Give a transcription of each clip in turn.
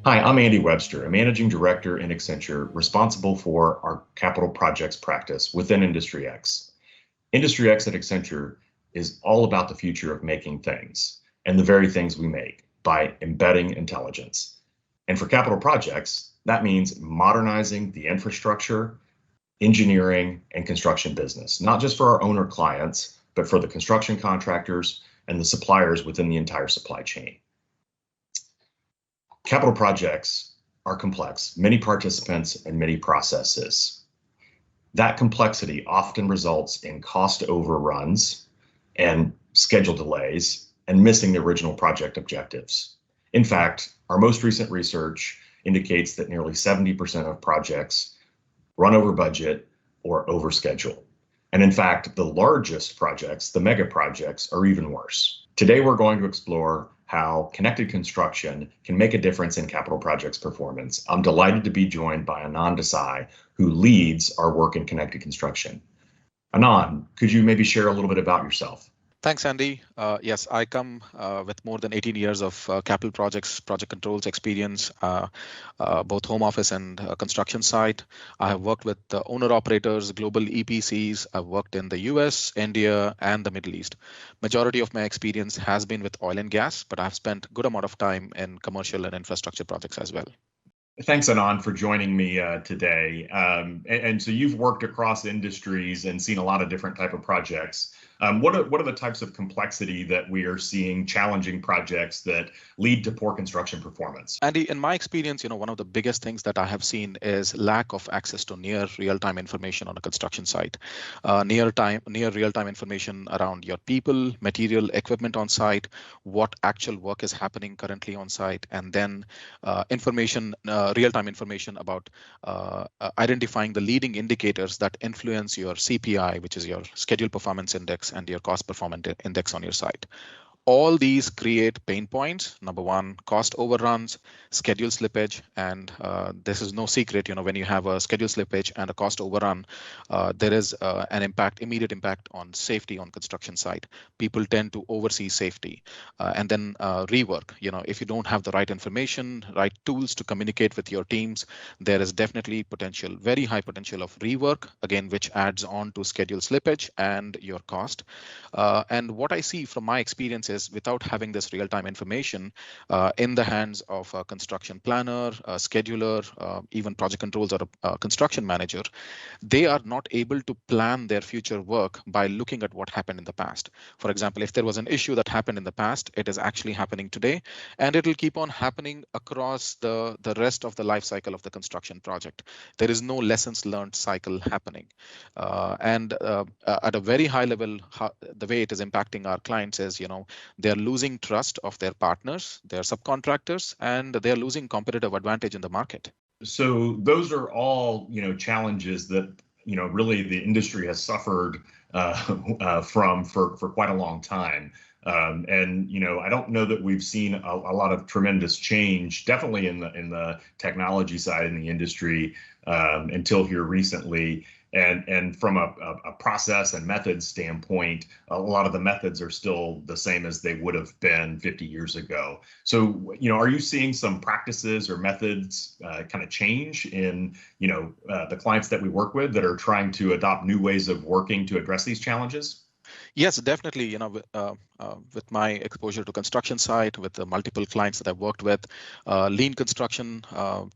Hi, I'm Andy Webster, a managing director in Accenture responsible for our capital projects practice within Industry X. Industry X at Accenture is all about the future of making things and the very things we make by embedding intelligence. And for capital projects, that means modernizing the infrastructure, engineering, and construction business, not just for our owner clients, but for the construction contractors and the suppliers within the entire supply chain. Capital projects are complex, many participants and many processes. That complexity often results in cost overruns and schedule delays and missing the original project objectives. In fact, our most recent research indicates that nearly 70% of projects run over budget or over schedule. And in fact, the largest projects, the mega projects, are even worse. Today, we're going to explore how connected construction can make a difference in capital projects performance. I'm delighted to be joined by Anand Desai, who leads our work in connected construction. Anand, could you maybe share a little bit about yourself? Thanks, Andy. Yes, I come with more than 18 years of capital projects, project controls experience, both home office and construction site. I have worked with owner operators, global EPCs. I've worked in the US, India, and the Middle East. Majority of my experience has been with oil and gas, but I've spent a good amount of time in commercial and infrastructure projects as well. Thanks, Anand, for joining me today. And so you've worked across industries and seen a lot of different type of projects. What are the types of complexity that we are seeing, challenging projects that lead to poor construction performance? Andy, in my experience, one of the biggest things that I have seen is lack of access to near real-time information on a construction site. Near real-time information around your people, material, equipment on site, what actual work is happening currently on site, and then real-time information about identifying the leading indicators that influence your CPI, which is your schedule performance index, and your cost performance index on your site. All these create pain points. Number one, cost overruns, schedule slippage, and this is no secret. When you have a schedule slippage and a cost overrun, there is an immediate impact on safety on construction site. People tend to oversee safety, and then rework. If you don't have the right information, right tools to communicate with your teams, there is definitely potential, very high potential of rework, again, which adds on to schedule slippage and your cost. And what I see from my experience is without having this real-time information in the hands of a construction planner, a scheduler, even project controls or a construction manager, they are not able to plan their future work by looking at what happened in the past. For example, if there was an issue that happened in the past, it is actually happening today, and it will keep on happening across the rest of the life cycle of the construction project. There is no lessons learned cycle happening. And at a very high level, the way it is impacting our clients is, they're losing trust of their partners, their subcontractors, and they're losing competitive advantage in the market. So those are all, challenges that, really the industry has suffered from for quite a long time. And I don't know that we've seen a lot of tremendous change, definitely in the technology side in the industry until here recently. And from a process and methods standpoint, a lot of the methods are still the same as they would have been 50 years ago. So, are you seeing some practices or methods kind of change in, the clients that we work with that are trying to adopt new ways of working to address these challenges? Yes, definitely. With my exposure to construction site, with the multiple clients that I've worked with, lean construction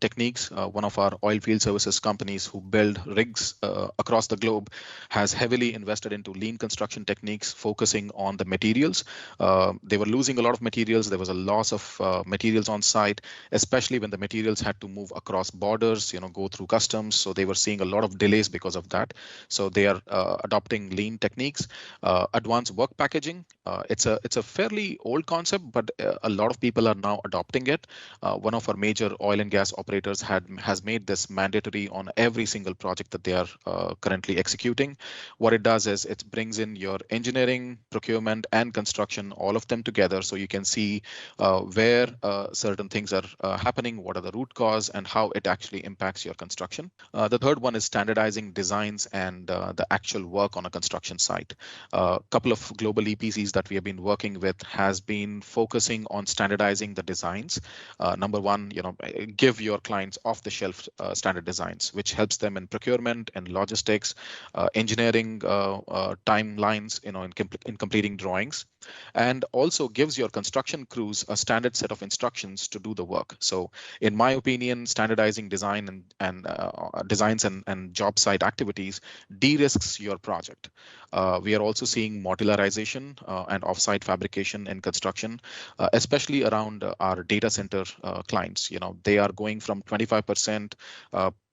techniques, one of our oil field services companies who build rigs across the globe has heavily invested into lean construction techniques, focusing on the materials. They were losing a lot of materials. There was a loss of materials on site, especially when the materials had to move across borders, go through customs. So they were seeing a lot of delays because of that. So they are adopting lean techniques. Advanced work packaging. It's a fairly old concept, but a lot of people are now adopting it. One of our major oil and gas operators has made this mandatory on every single project that they are currently executing. What it does is it brings in your engineering, procurement, and construction, all of them together, so you can see where certain things are happening, what are the root cause, and how it actually impacts your construction. The third one is standardizing designs and the actual work on a construction site. couple of global EPCs that we have been working with has been focusing on standardizing the designs. Number one, give your clients off-the-shelf standard designs, which helps them in procurement and logistics, engineering timelines, in completing drawings, and also gives your construction crews a standard set of instructions to do the work. So, in my opinion, standardizing design and designs and job site activities de-risks your project. We are also seeing modularization and offsite fabrication in construction, especially around our data center clients. They are going from 25%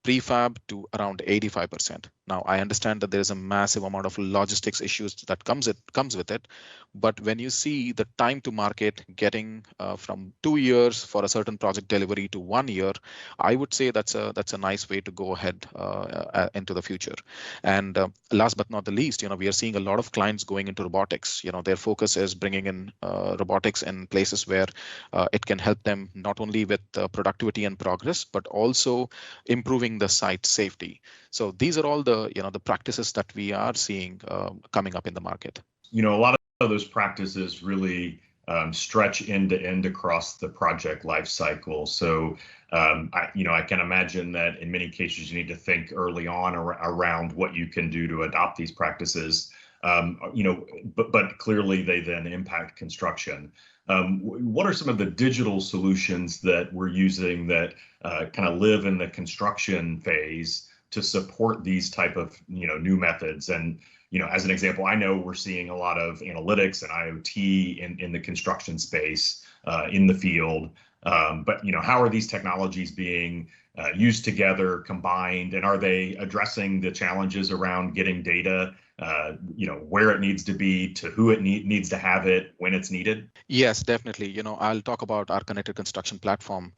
prefab to around 85%. Now, I understand that there is a massive amount of logistics issues that comes with it, but when you see the time to market getting from 2 years for a certain project delivery to 1 year, I would say that's a nice way to go ahead into the future. And last but not the least, we are seeing a lot of clients going into robotics. Their focus is bringing in robotics in places where it can help them not only with productivity and progress, but also improving the site safety. So these are all the the practices that we are seeing coming up in the market. A lot of those practices really stretch end to end across the project life cycle. So I can imagine that in many cases you need to think early on around what you can do to adopt these practices. But clearly they then impact construction. What are some of the digital solutions that we're using that kind of live in the construction phase to support these type of new methods? And as an example, I know we're seeing a lot of analytics and IoT in the construction space in the field. But how are these technologies being used together, combined, and are they addressing the challenges around getting data, where it needs to be, to who it needs to have it, when it's needed? Yes, definitely. I'll talk about our connected construction platform.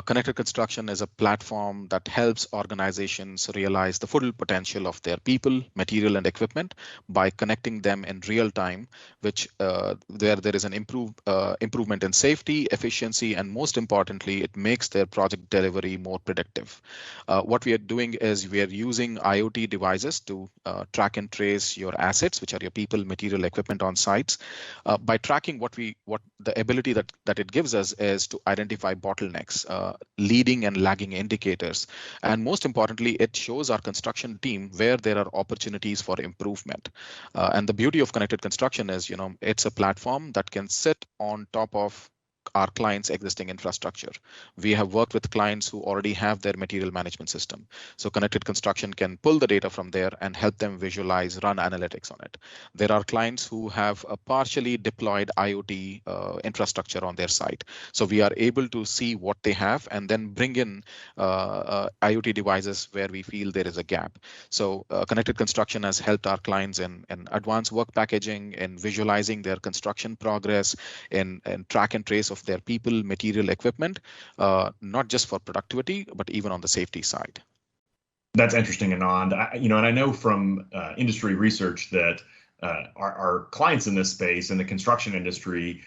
Connected construction is a platform that helps organizations realize the full potential of their people, material, and equipment by connecting them in real time, which there is an improvement in safety, efficiency, and most importantly, it makes their project delivery more predictive. What we are doing is we are using IoT devices to track and trace your assets, which are your people, material, equipment on sites. By tracking what the ability that it gives us is to identify bottlenecks, leading and lagging indicators, and most importantly, it shows our construction team where there are opportunities for improvement. And the beauty of connected construction is, it's a platform that can sit on top of our clients' existing infrastructure. We have worked with clients who already have their material management system. So connected construction can pull the data from there and help them visualize, run analytics on it. There are clients who have a partially deployed IoT infrastructure on their site. So we are able to see what they have and then bring in IoT devices where we feel there is a gap. So connected construction has helped our clients in advanced work packaging, in visualizing their construction progress, in track and trace of their people, material, equipment, not just for productivity, but even on the safety side. That's interesting, Anand. And I know from industry research that our clients in this space, in the construction industry,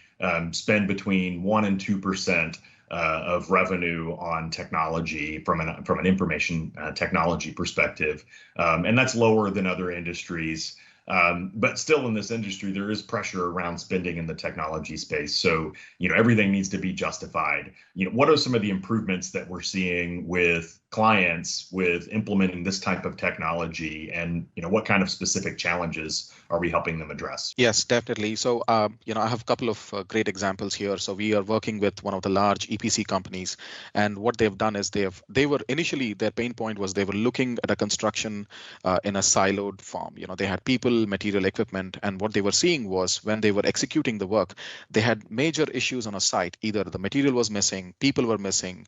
spend between 1% and 2% of revenue on technology from an information technology perspective, and that's lower than other industries. But still in this industry, there is pressure around spending in the technology space. So, everything needs to be justified. What are some of the improvements that we're seeing with clients with implementing this type of technology, and what kind of specific challenges are we helping them address? Yes, definitely. So, I have a couple of great examples here. So we are working with one of the large EPC companies, and what they've done is they were initially, their pain point was they were looking at a construction in a siloed form. They had people, material, equipment, and what they were seeing was when they were executing the work, they had major issues on a site. Either the material was missing, people were missing,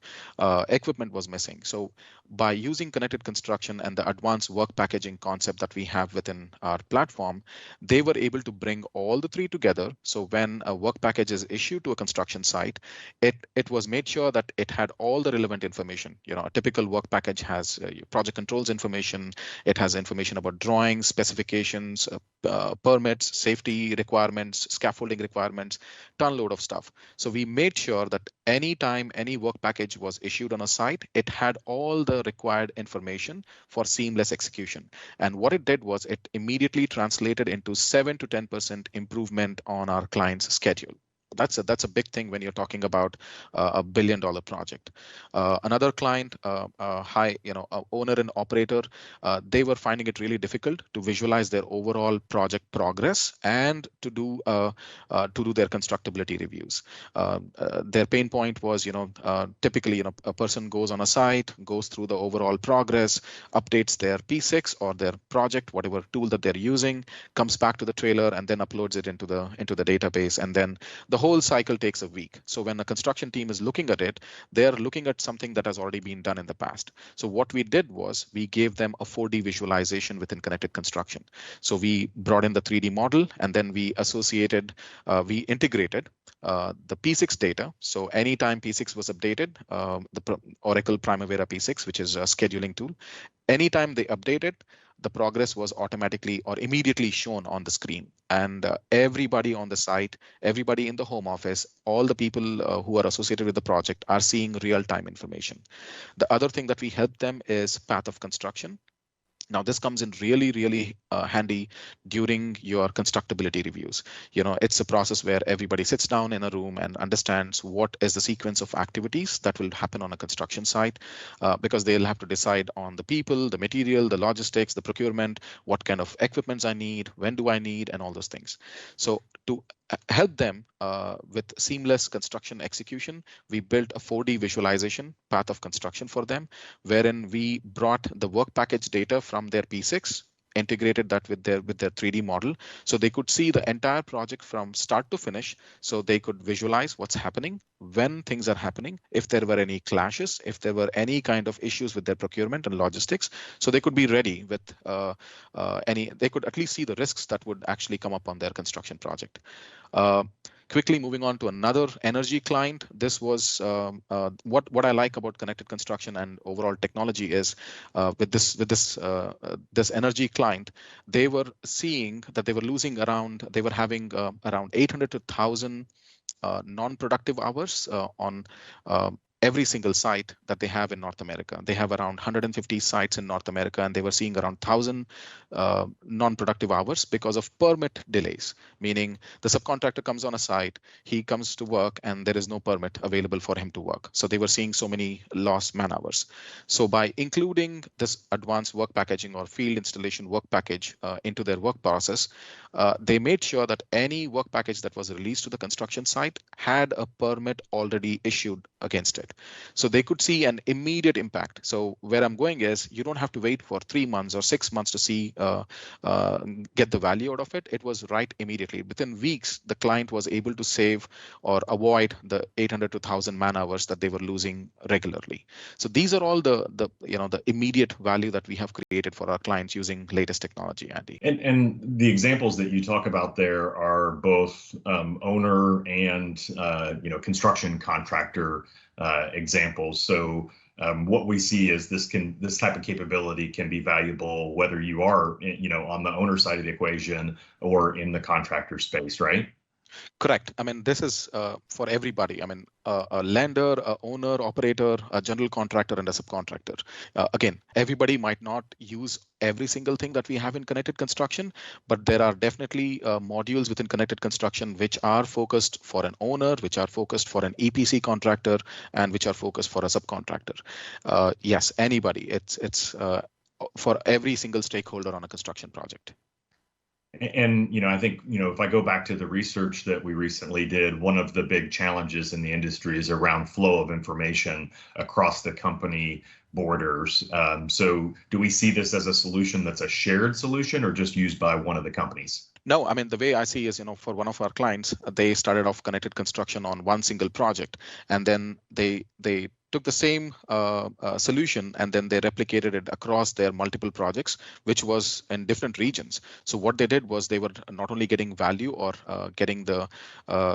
equipment was missing. So by using connected construction and the advanced work packaging concept that we have within our platform, they were able to bring all the three together. So when a work package is issued to a construction site, it was made sure that it had all the relevant information. A typical work package has project controls information, it has information about drawings, specifications, permits, safety requirements, scaffolding requirements, ton load of stuff. So we made sure that anytime any work package was issued on a site, it had all the the required information for seamless execution. And what it did was it immediately translated into 7 to 10% improvement on our client's schedule. That's a big thing when you're talking about a $1 billion project. Another client, owner and operator, they were finding it really difficult to visualize their overall project progress and to do their constructability reviews. Their pain point was, typically, a person goes on a site, goes through the overall progress, updates their P6 or their project, whatever tool that they're using, comes back to the trailer, and then uploads it into the database, and then the whole cycle takes a week. So when the construction team is looking at it, they're looking at something that has already been done in the past. So what we did was we gave them a 4D visualization within Connected Construction. So we brought in the 3D model, and then we integrated the P6 data. So anytime P6 was updated, the Oracle Primavera P6, which is a scheduling tool, anytime they updated, the progress was automatically or immediately shown on the screen. And everybody on the site, everybody in the home office, all the people who are associated with the project are seeing real-time information. The other thing that we help them is path of construction. Now, this comes in really, really handy during your constructability reviews. It's a process where everybody sits down in a room and understands what is the sequence of activities that will happen on a construction site, because they'll have to decide on the people, the material, the logistics, the procurement, what kind of equipments I need, when do I need, and all those things. So to help them with seamless construction execution, we built a 4D visualization path of construction for them, wherein we brought the work package data from their P6, integrated that with their 3D model, so they could see the entire project from start to finish, so they could visualize what's happening, when things are happening, if there were any clashes, if there were any kind of issues with their procurement and logistics, so they could be ready with they could at least see the risks that would actually come up on their construction project. Quickly moving on to another energy client. This was what I like about Connected Construction and overall technology is with this energy client, they were seeing that they were having around 800 to 1,000 non-productive hours on every single site that they have in North America. They have around 150 sites in North America, and they were seeing around 1,000 non-productive hours because of permit delays, meaning the subcontractor comes on a site, he comes to work, and there is no permit available for him to work. So they were seeing so many lost man hours. So by including this advanced work packaging or field installation work package into their work process, they made sure that any work package that was released to the construction site had a permit already issued against it. So they could see an immediate impact. So where I'm going is you don't have to wait for 3 months or 6 months to see get the value out of it. It was right immediately. Within weeks, the client was able to save or avoid the 800 to 1,000 man hours that they were losing regularly. So these are all the immediate value that we have created for our clients using latest technology, Andy. And the examples that you talk about there are both owner and construction contractor examples. So what we see is this type of capability can be valuable whether you are on the owner side of the equation or in the contractor space, right? Correct. I mean, this is for everybody. I mean, a lender, a owner, operator, a general contractor, and a subcontractor. Again, everybody might not use every single thing that we have in Connected Construction, but there are definitely modules within Connected Construction which are focused for an owner, which are focused for an EPC contractor, and which are focused for a subcontractor. Yes, anybody. It's for every single stakeholder on a construction project. And, I think, if I go back to the research that we recently did, one of the big challenges in the industry is around flow of information across the company borders. So do we see this as a solution that's a shared solution or just used by one of the companies? No, I mean, the way I see is, for one of our clients, they started off Connected Construction on one single project, and then they took the same solution and then they replicated it across their multiple projects, which was in different regions. So what they did was they were not only getting value or getting the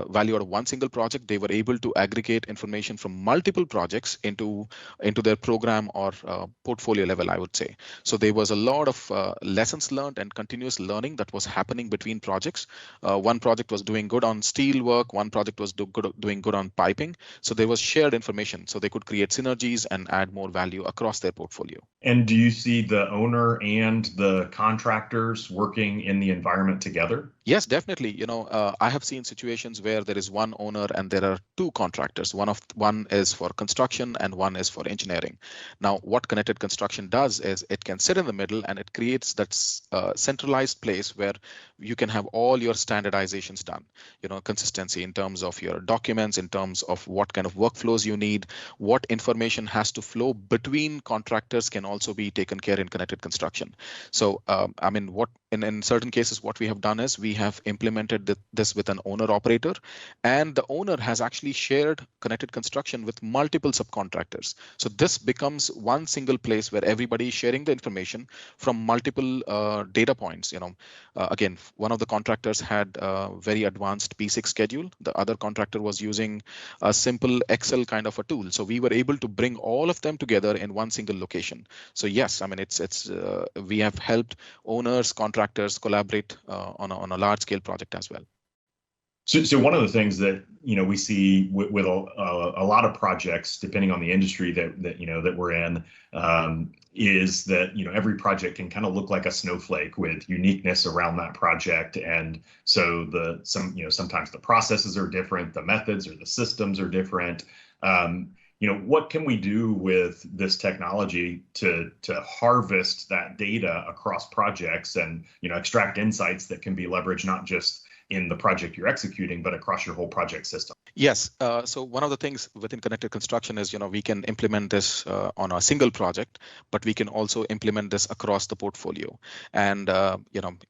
value out of one single project, they were able to aggregate information from multiple projects into their program or portfolio level, I would say. So there was a lot of lessons learned and continuous learning that was happening between projects. One project was doing good on steel work, one project was doing good on piping. So there was shared information. So they could would create synergies and add more value across their portfolio. And do you see the owner and the contractors working in the environment together? Yes, definitely. I have seen situations where there is one owner and there are two contractors. One is for construction and one is for engineering. Now, what connected construction does is it can sit in the middle and it creates that centralized place where you can have all your standardizations done. Consistency in terms of your documents, in terms of what kind of workflows you need, what information has to flow between contractors can also be taken care in connected construction. So, what in certain cases, what we have done is we have implemented this with an owner operator, and the owner has actually shared connected construction with multiple subcontractors. So this becomes one single place where everybody is sharing the information from multiple data points. Again, one of the contractors had a very advanced P6 schedule. The other contractor was using a simple Excel kind of a tool. So we were able to bring all of them together in one single location. So yes, we have helped owners, contractors collaborate on a large scale project as well. So one of the things that we see with a lot of projects, depending on the industry that we're in, is that every project can kind of look like a snowflake with uniqueness around that project, and so sometimes the processes are different, the methods or the systems are different. What can we do with this technology to harvest that data across projects and extract insights that can be leveraged not just in the project you're executing, but across your whole project system? Yes. So one of the things within connected construction is, we can implement this on a single project, but we can also implement this across the portfolio. And,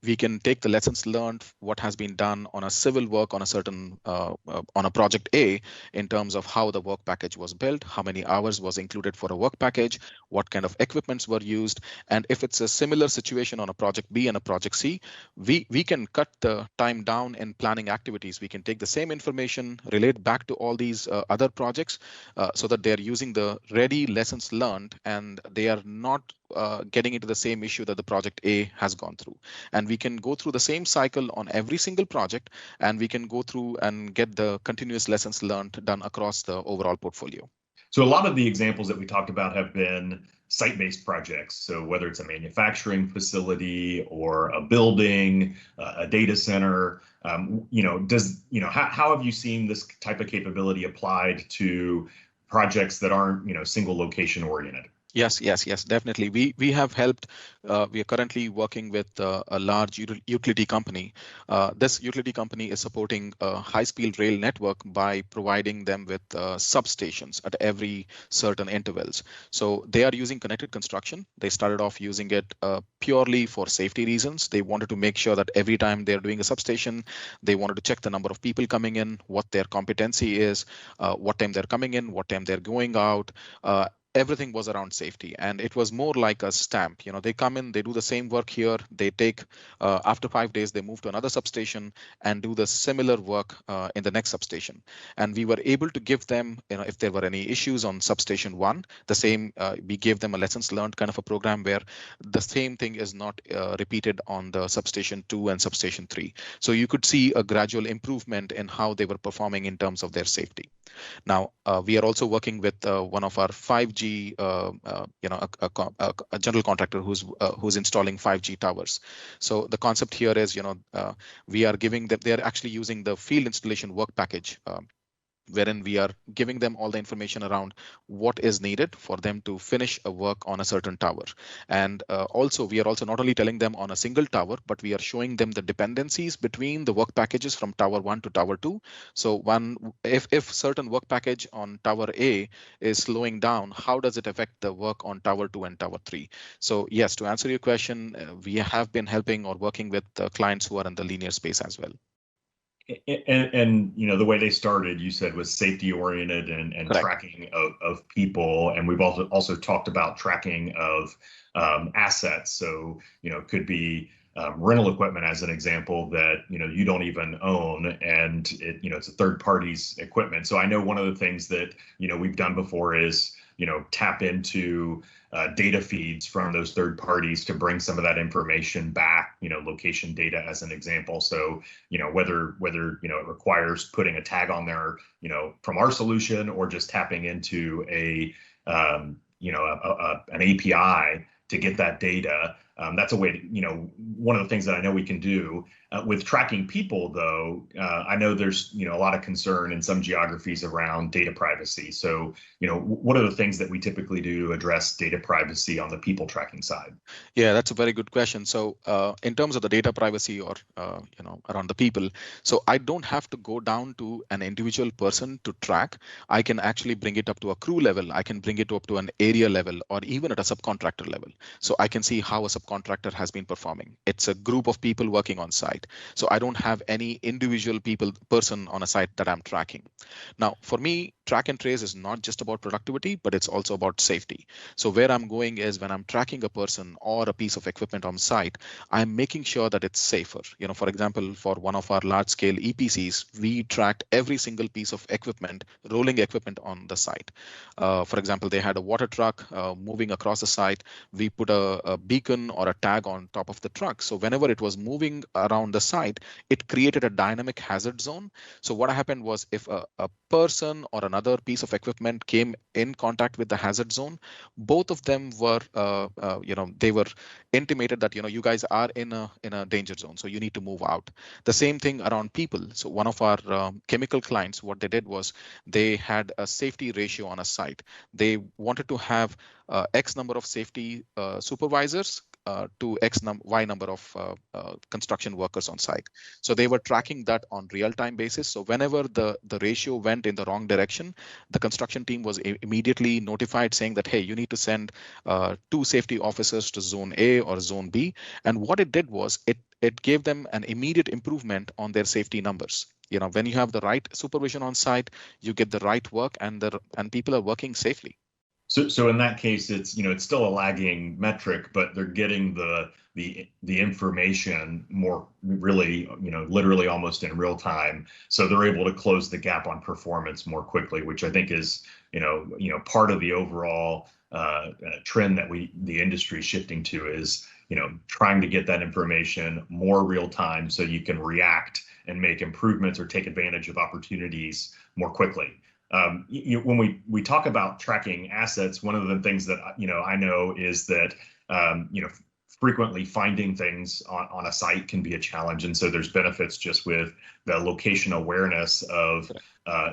we can take the lessons learned, what has been done on a civil work on a certain, on a project A, in terms of how the work package was built, how many hours was included for a work package, what kind of equipments were used. And if it's a similar situation on a project B and a project C, we can cut the time down in planning activities. We can take the same information, relate back to all these other projects so that they're using the ready lessons learned and they are not getting into the same issue that the project A has gone through. And we can go through the same cycle on every single project, and we can go through and get the continuous lessons learned done across the overall portfolio. So a lot of the examples that we talked about have been site-based projects. So whether it's a manufacturing facility or a building, a data center, how have you seen this type of capability applied to projects that aren't, single location oriented? Yes, definitely. We have helped. We are currently working with a large utility company. This utility company is supporting a high-speed rail network by providing them with substations at every certain intervals. So they are using connected construction. They started off using it purely for safety reasons. They wanted to make sure that every time they're doing a substation, they wanted to check the number of people coming in, what their competency is, what time they're coming in, what time they're going out. Everything was around safety, and it was more like a stamp. They come in, they do the same work here, they take after 5 days, they move to another substation and do the similar work in the next substation. And we were able to give them, if there were any issues on substation 1, the same, we gave them a lessons learned kind of a program where the same thing is not repeated on the substation 2 and substation 3. So you could see a gradual improvement in how they were performing in terms of their safety. Now, we are also working with one of our 5G, a general contractor who's installing 5G towers. So the concept here is, we are giving them, they're actually using the field installation work package, wherein we are giving them all the information around what is needed for them to finish a work on a certain tower. And also, we are also not only telling them on a single tower, but we are showing them the dependencies between the work packages from tower 1 to tower 2. So if certain work package on tower A is slowing down, how does it affect the work on tower 2 and tower 3? So yes, to answer your question, we have been helping or working with clients who are in the linear space as well. And the way they started, you said, was safety oriented and tracking of people, and we've also talked about tracking of assets. So it could be rental equipment as an example that you don't even own, and it's a third party's equipment. So I know one of the things that we've done before is tap into data feeds from those third parties to bring some of that information back, location data as an example. So, whether it requires putting a tag on there, from our solution, or just tapping into an API to get that data. That's a way to, one of the things that I know we can do with tracking people, though. I know there's, a lot of concern in some geographies around data privacy. So, what are the things that we typically do to address data privacy on the people tracking side? Yeah, that's a very good question. So in terms of the data privacy, or around the people, so I don't have to go down to an individual person to track. I can actually bring it up to a crew level. I can bring it up to an area level, or even at a subcontractor level. So I can see how a subcontractor has been performing. It's a group of people working on site. So I don't have any individual person on a site that I'm tracking. Now, for me, track and trace is not just about productivity, but it's also about safety. So where I'm going is, when I'm tracking a person or a piece of equipment on site, I'm making sure that it's safer. For example, for one of our large scale EPCs, we tracked every single piece of equipment, rolling equipment on the site. For example, they had a water truck moving across the site. We put a beacon or a tag on top of the truck. So whenever it was moving around the site, it created a dynamic hazard zone. So what happened was, if a person or another piece of equipment came in contact with the hazard zone, both of them were, they were intimated that, you guys are in a danger zone, so you need to move out. The same thing around people. So one of our chemical clients, what they did was, they had a safety ratio on a site. They wanted to have X number of safety supervisors to Y number of construction workers on site. So they were tracking that on real-time basis. So whenever the ratio went in the wrong direction, the construction team was immediately notified, saying that, hey, you need to send 2 safety officers to zone A or zone B. And what it did was, it gave them an immediate improvement on their safety numbers. When you have the right supervision on site, you get the right work, and people are working safely. So in that case, it's it's still a lagging metric, but they're getting the information more really, literally almost in real time. So they're able to close the gap on performance more quickly, which I think is part of the overall trend that the industry is shifting to, is trying to get that information more real time, so you can react and make improvements or take advantage of opportunities more quickly. When we talk about tracking assets, one of the things that I know is that frequently finding things on a site can be a challenge, and so there's benefits just with the location awareness of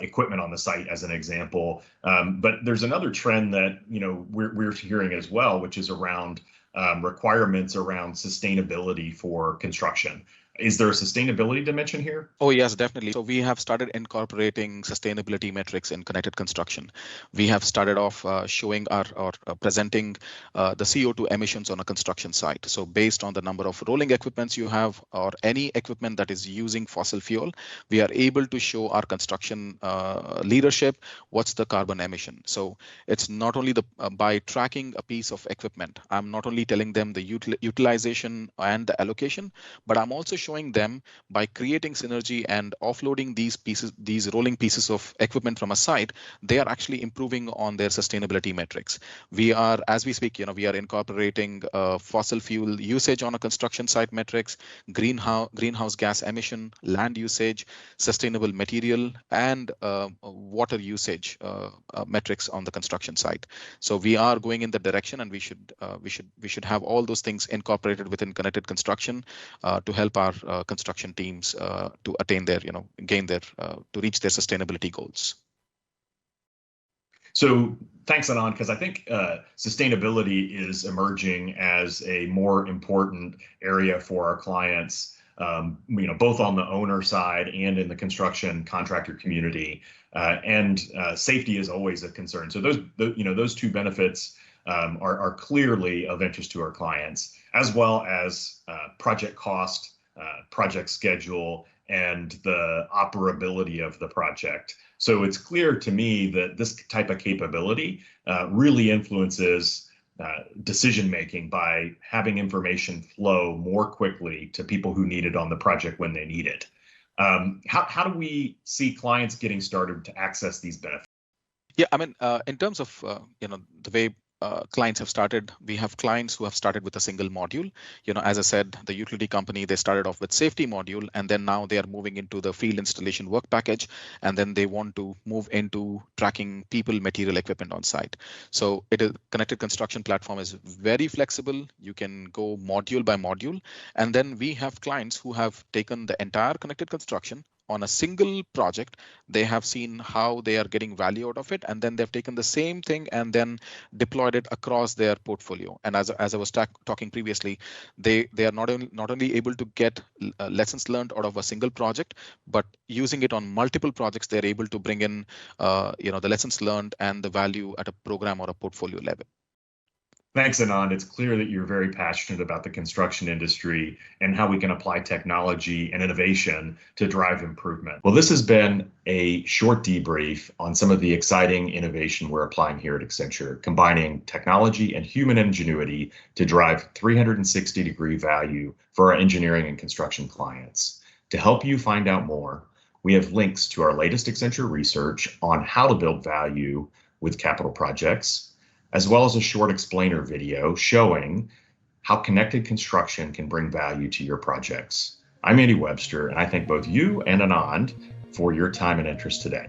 equipment on the site, as an example. But there's another trend that we're hearing as well, which is around requirements around sustainability for construction. Is there a sustainability dimension here? Oh, yes, definitely. So we have started incorporating sustainability metrics in connected construction. We have started off showing or presenting the CO2 emissions on a construction site. So based on the number of rolling equipments you have, or any equipment that is using fossil fuel, we are able to show our construction leadership what's the carbon emission. So it's not only by tracking a piece of equipment, I'm not only telling them the utilization and the allocation, but I'm also showing them, by creating synergy and offloading these rolling pieces of equipment from a site, they are actually improving on their sustainability metrics. We are, as we speak, we are incorporating fossil fuel usage on a construction site metrics, greenhouse gas emission, land usage, sustainable material, and water usage metrics on the construction site. So we are going in the direction, and we should have all those things incorporated within connected construction to help our construction teams to attain their, to reach their sustainability goals. So thanks, Anand, because I think sustainability is emerging as a more important area for our clients, both on the owner side and in the construction contractor community. And safety is always a concern. So those two benefits are clearly of interest to our clients, as well as project cost, project schedule, and the operability of the project. So it's clear to me that this type of capability really influences decision making by having information flow more quickly to people who need it on the project when they need it. How do we see clients getting started to access these benefits? Yeah, I mean, in terms of the way clients have started, we have clients who have started with a single module. As I said, the utility company, they started off with safety module, and then now they are moving into the field installation work package, and then they want to move into tracking people, material, equipment on site. So it is connected construction platform is very flexible. You can go module by module, and then we have clients who have taken the entire connected construction on a single project. They have seen how they are getting value out of it, and then they've taken the same thing and then deployed it across their portfolio. And as I was talking previously, they are not only able to get lessons learned out of a single project, but using it on multiple projects, they're able to bring in the lessons learned and the value at a program or a portfolio level. Thanks, Anand. It's clear that you're very passionate about the construction industry and how we can apply technology and innovation to drive improvement. Well, this has been a short debrief on some of the exciting innovation we're applying here at Accenture, combining technology and human ingenuity to drive 360-degree value for our engineering and construction clients. To help you find out more, we have links to our latest Accenture research on how to build value with capital projects, as well as a short explainer video showing how connected construction can bring value to your projects. I'm Andy Webster, and I thank both you and Anand for your time and interest today.